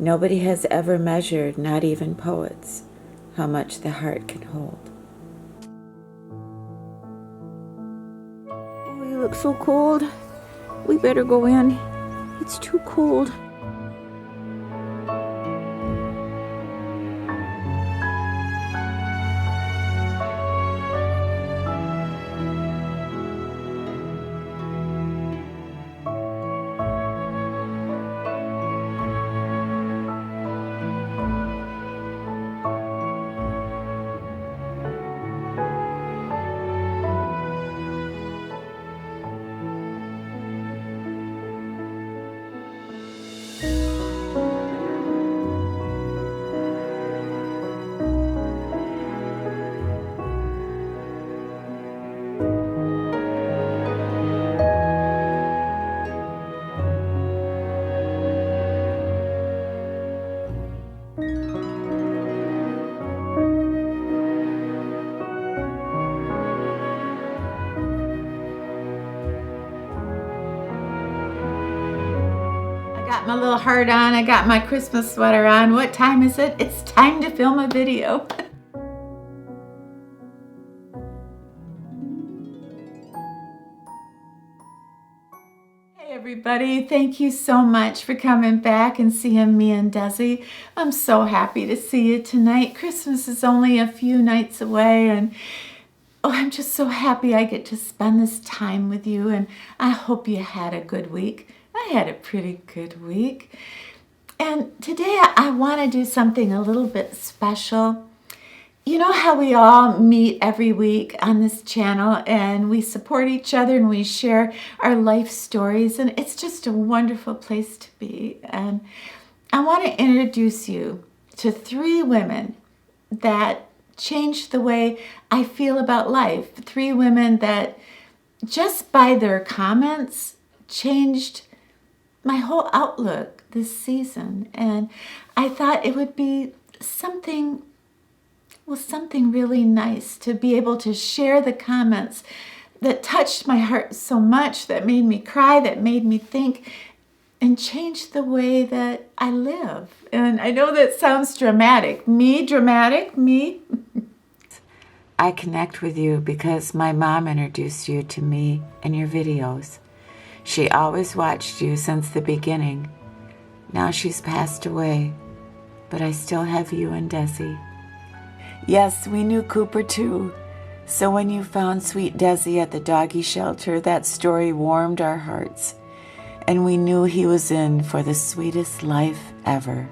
Nobody has ever measured, not even poets, how much the heart can hold. Oh, you look so cold. We better go in. It's too cold. Got my little heart on, I got my Christmas sweater on. What time is it? It's time to film a video. Hey everybody, thank you so much for coming back and seeing me and Desi. I'm so happy to see you tonight. Christmas is only a few nights away, and I'm just so happy I get to spend this time with you, and I hope you had a good week. I had a pretty good week. And today I want to do something a little bit special. You know how we all meet every week on this channel and we support each other and we share our life stories, and it's just a wonderful place to be. And I want to introduce you to 3 women that changed the way I feel about life. 3 women that just by their comments changed my whole outlook this season. And I thought it would be something really nice to be able to share the comments that touched my heart so much, that made me cry, that made me think, and changed the way that I live. And I know that sounds dramatic. Me? I connect with you because my mom introduced you to me and your videos. She always watched you since the beginning. Now she's passed away, but I still have you and Desi. Yes, we knew Cooper too. So when you found sweet Desi at the doggy shelter, that story warmed our hearts, and we knew he was in for the sweetest life ever.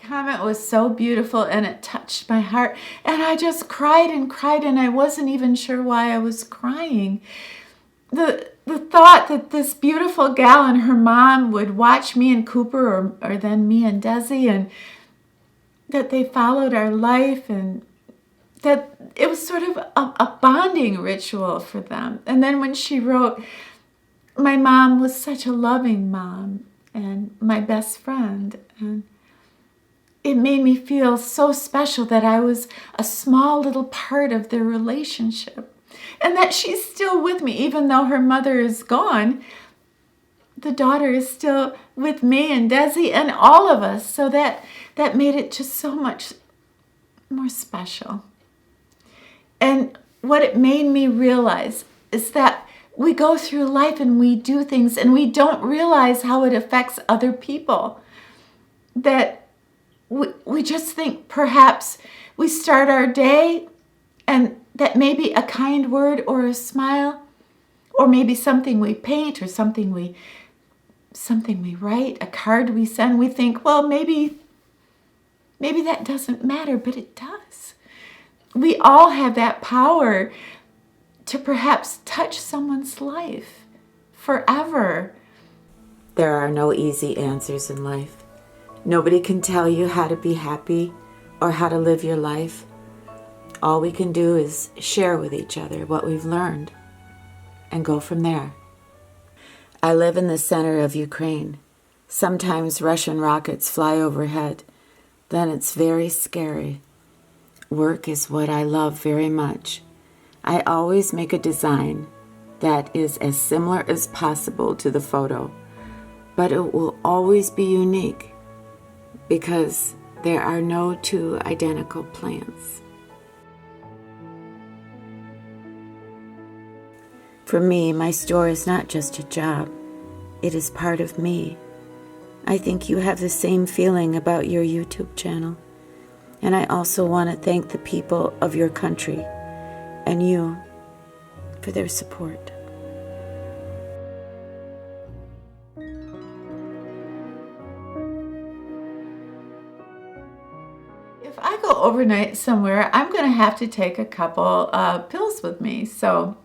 Comment was so beautiful and it touched my heart, and I just cried and cried, and I wasn't even sure why I was crying. The thought that this beautiful gal and her mom would watch me and Cooper, or then me and Desi, and that they followed our life, and that it was sort of a bonding ritual for them. And then when she wrote, my mom was such a loving mom and my best friend, and it made me feel so special that I was a small little part of their relationship, and that she's still with me. Even though her mother is gone, the daughter is still with me and Desi and all of us. So that made it just so much more special. And what it made me realize is that we go through life and we do things and we don't realize how it affects other people. That we just think perhaps we start our day and that maybe a kind word or a smile, or maybe something we paint or something we write, a card we send, we think, well, maybe that doesn't matter, but it does. We all have that power to perhaps touch someone's life forever. There are no easy answers in life. Nobody can tell you how to be happy or how to live your life. All we can do is share with each other what we've learned and go from there. I live in the center of Ukraine. Sometimes Russian rockets fly overhead. Then it's very scary. Work is what I love very much. I always make a design that is as similar as possible to the photo, but it will always be unique because there are no two identical plants. For me, my store is not just a job. It is part of me. I think you have the same feeling about your YouTube channel. And I also want to thank the people of your country and you for their support. If I go overnight somewhere, I'm going to have to take a couple pills with me. So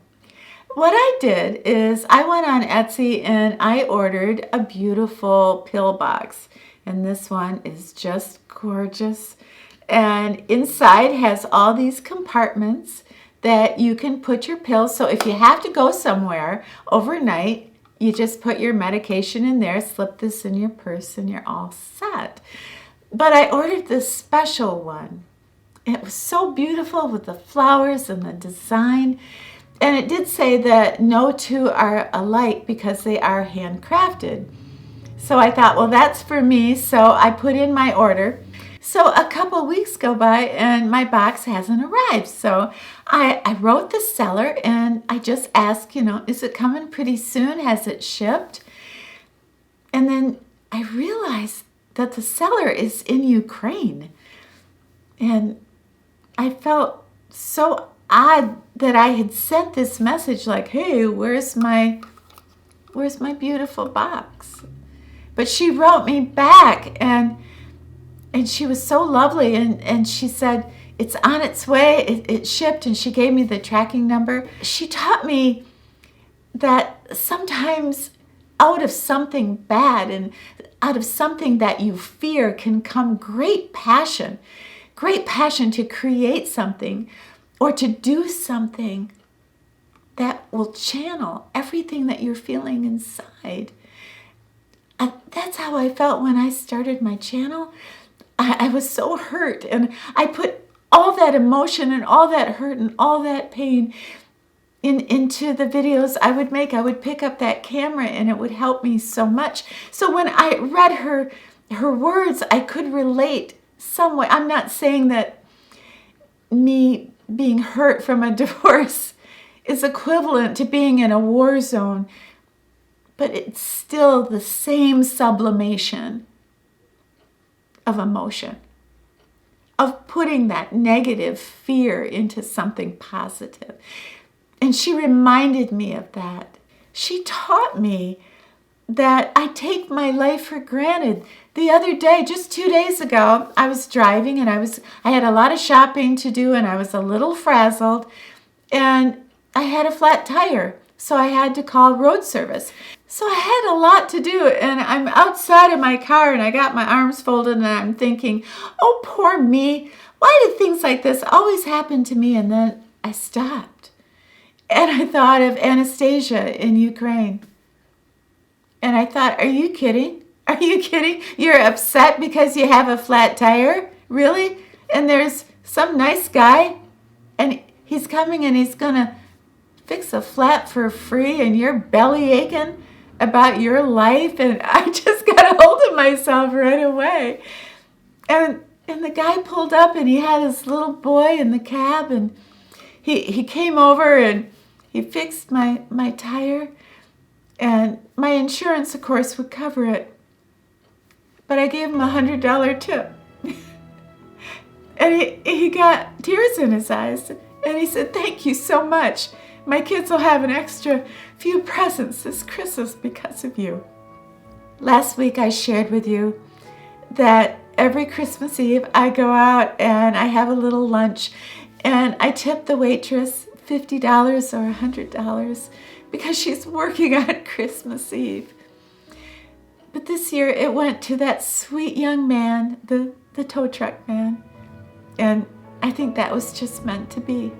what I did is I went on Etsy and I ordered a beautiful pill box. And this one is just gorgeous. And inside has all these compartments that you can put your pills. So if you have to go somewhere overnight, you just put your medication in there, slip this in your purse, and you're all set. But I ordered this special one. It was so beautiful with the flowers and the design. And it did say that no two are alike because they are handcrafted. So I thought, well, that's for me. So I put in my order. So a couple weeks go by and my box hasn't arrived. So I wrote the seller and I just asked, is it coming pretty soon? Has it shipped? And then I realized that the seller is in Ukraine. And I felt so odd that I had sent this message like, hey, where's my beautiful box? But she wrote me back and she was so lovely and she said, it's on its way, it shipped, and she gave me the tracking number. She taught me that sometimes out of something bad and out of something that you fear can come great passion to create something or to do something that will channel everything that you're feeling inside. That's how I felt when I started my channel. I was so hurt, and I put all that emotion and all that hurt and all that pain into the videos I would make. I would pick up that camera and it would help me so much. So when I read her words, I could relate some way. I'm not saying that me being hurt from a divorce is equivalent to being in a war zone, but it's still the same sublimation of emotion, of putting that negative fear into something positive. And she reminded me of that. She taught me that I take my life for granted. The other day, just 2 days ago, I was driving and I had a lot of shopping to do and I was a little frazzled and I had a flat tire. So I had to call road service. So I had a lot to do and I'm outside of my car and I got my arms folded and I'm thinking, oh, poor me. Why do things like this always happen to me? And then I stopped and I thought of Anastasia in Ukraine. And I thought, are you kidding? Are you kidding? You're upset because you have a flat tire? Really? And there's some nice guy and he's coming and he's going to fix a flat for free and you're belly aching about your life. And I just got a hold of myself right away. And the guy pulled up and he had his little boy in the cab and he came over and he fixed my tire. And my insurance, of course, would cover it. But I gave him a $100 tip. And he got tears in his eyes. And he said, thank you so much. My kids will have an extra few presents this Christmas because of you. Last week I shared with you that every Christmas Eve I go out and I have a little lunch and I tip the waitress $50 or $100 because she's working on Christmas Eve. But this year it went to that sweet young man, the tow truck man. And I think that was just meant to be.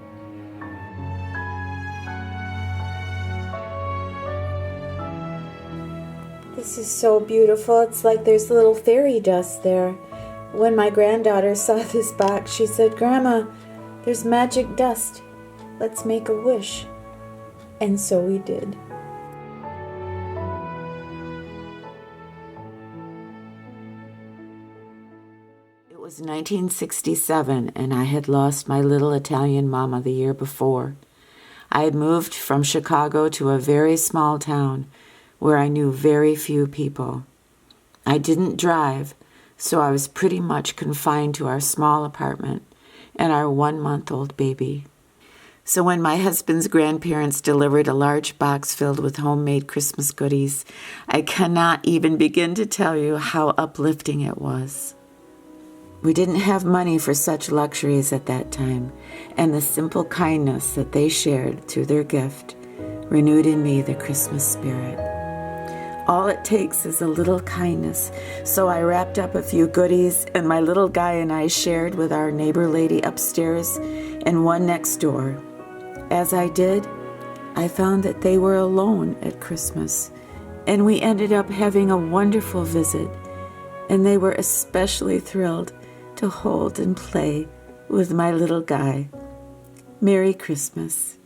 This is so beautiful. It's like there's little fairy dust there. When my granddaughter saw this box, she said, Grandma, there's magic dust. let's make a wish. And so we did. It was 1967, and I had lost my little Italian mama the year before. I had moved from Chicago to a very small town where I knew very few people. I didn't drive, so I was pretty much confined to our small apartment and our 1-month-old baby. So when my husband's grandparents delivered a large box filled with homemade Christmas goodies, I cannot even begin to tell you how uplifting it was. We didn't have money for such luxuries at that time, and the simple kindness that they shared through their gift renewed in me the Christmas spirit. All it takes is a little kindness, so I wrapped up a few goodies, and my little guy and I shared with our neighbor lady upstairs and one next door. As I did, I found that they were alone at Christmas, and we ended up having a wonderful visit, and they were especially thrilled to hold and play with my little guy. Merry Christmas.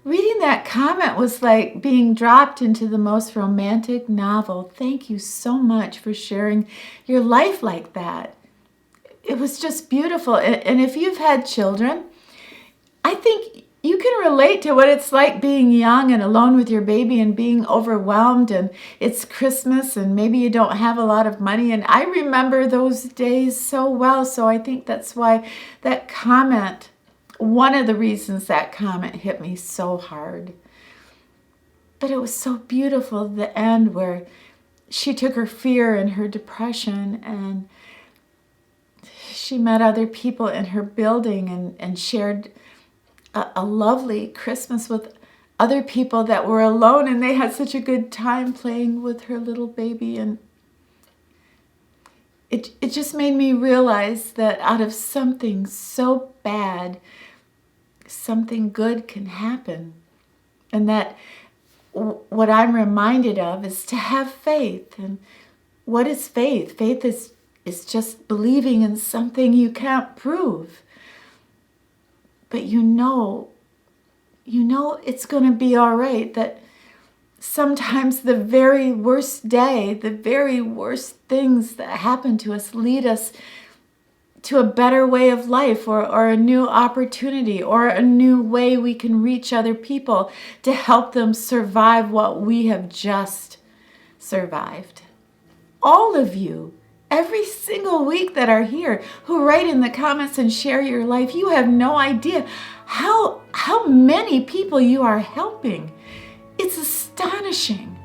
Reading that comment was like being dropped into the most romantic novel. Thank you so much for sharing your life like that. It was just beautiful. And if you've had children, I think you can relate to what it's like being young and alone with your baby and being overwhelmed, and it's Christmas and maybe you don't have a lot of money. And I remember those days so well. So I think that's why that comment, one of the reasons that comment hit me so hard. But it was so beautiful, the end where she took her fear and her depression and she met other people in her building and shared a lovely Christmas with other people that were alone, and they had such a good time playing with her little baby. And it just made me realize that out of something so bad, something good can happen. And that what I'm reminded of is to have faith. And what is faith? Faith is just believing in something you can't prove. But you know it's going to be all right, that sometimes the very worst day, the very worst things that happen to us lead us to a better way of life, or a new opportunity, or a new way we can reach other people to help them survive what we have just survived. All of you, every single week that are here, who write in the comments and share your life, you have no idea how many people you are helping. It's astonishing.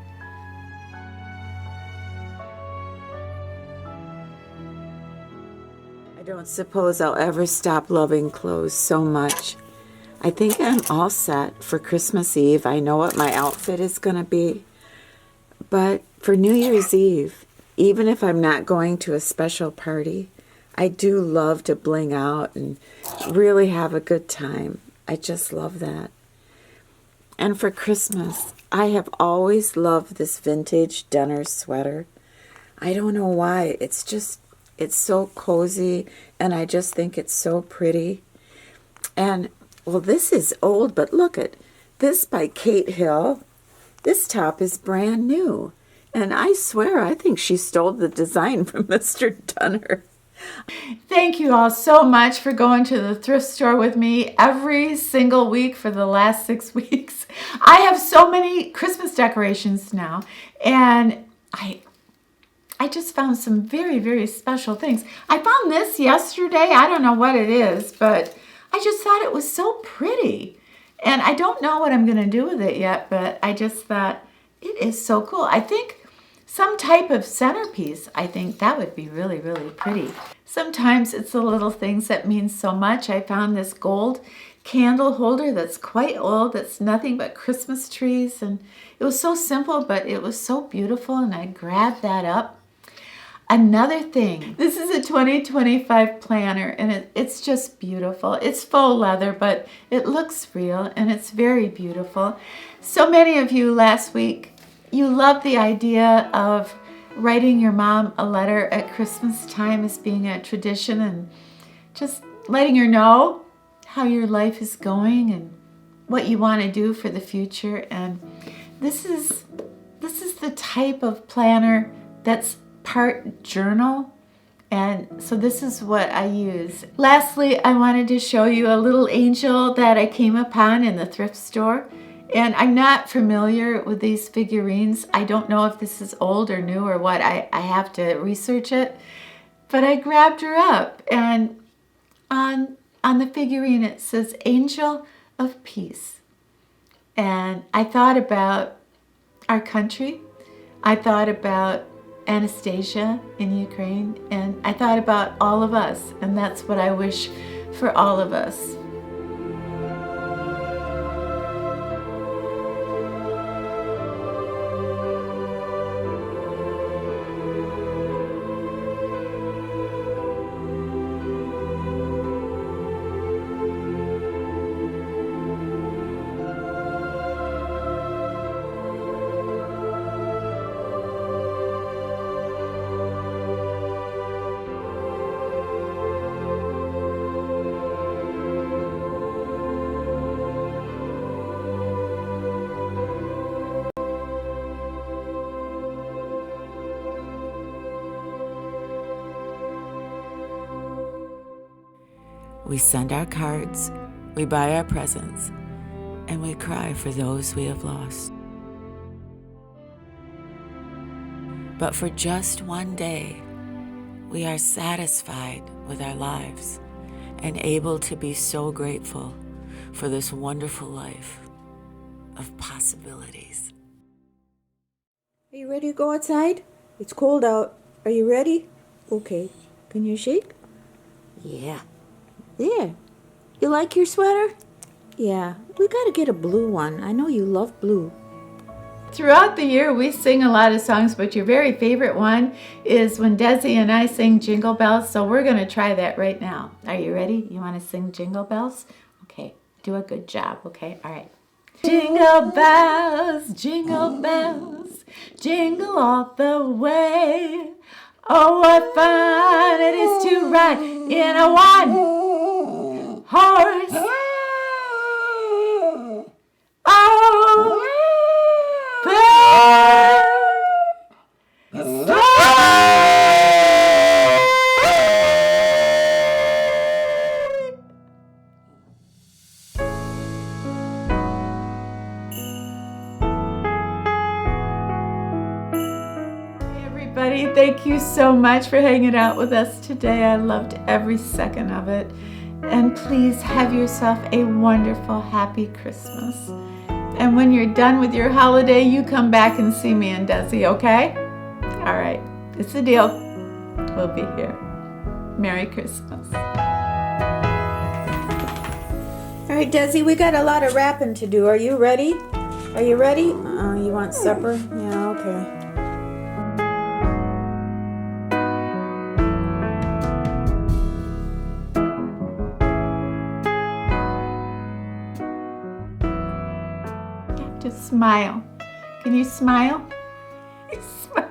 I don't suppose I'll ever stop loving clothes so much. I think I'm all set for Christmas Eve. I know what my outfit is going to be. But for New Year's Eve, even if I'm not going to a special party, I do love to bling out and really have a good time. I just love that. And for Christmas, I have always loved this vintage Dunner sweater. I don't know why. It's so cozy, and I just think it's so pretty. And, well, this is old, but look at this by Kate Hill. This top is brand new. And I swear, I think she stole the design from Mr. Dunner. Thank you all so much for going to the thrift store with me every single week for the last 6 weeks. I have so many Christmas decorations now, and I just found some very, very special things. I found this yesterday. I don't know what it is, but I just thought it was so pretty. And I don't know what I'm going to do with it yet, but I just thought it is so cool. I think some type of centerpiece, I think that would be really, really pretty. Sometimes it's the little things that mean so much. I found this gold candle holder that's quite old. That's nothing but Christmas trees. And it was so simple, but it was so beautiful. And I grabbed that up. Another thing, this is a 2025 planner, and it's just beautiful. It's faux leather, but it looks real, and it's very beautiful. So many of you last week, you loved the idea of writing your mom a letter at Christmas time as being a tradition and just letting her know how your life is going and what you want to do for the future. And this is the type of planner that's part journal. And so this is what I use. Lastly, I wanted to show you a little angel that I came upon in the thrift store. And I'm not familiar with these figurines. I don't know if this is old or new or what. I have to research it. But I grabbed her up, and on the figurine it says Angel of Peace. And I thought about our country. I thought about Anastasia in Ukraine, and I thought about all of us, and that's what I wish for all of us. We send our cards, we buy our presents, and we cry for those we have lost. But for just one day, we are satisfied with our lives and able to be so grateful for this wonderful life of possibilities. Are you ready to go outside? It's cold out. Are you ready? Okay. Can you shake? Yeah. There. You like your sweater? Yeah. We gotta get a blue one. I know you love blue. Throughout the year, we sing a lot of songs, but your very favorite one is when Desi and I sing Jingle Bells, so we're going to try that right now. Are you ready? You want to sing Jingle Bells? Okay, do a good job, okay? All right. Jingle bells, jingle all the way. Oh, what fun it is to ride in a one-horse. Oh, everybody, thank you so much for hanging out with us today. I loved every second of it. And please have yourself a wonderful, happy Christmas. And when you're done with your holiday, you come back and see me and Desi, okay? All right, it's a deal. We'll be here. Merry Christmas. All right, Desi, we got a lot of wrapping to do. Are you ready? Are you ready? You want supper? Yeah, okay. You have to smile. Can you smile? Smile.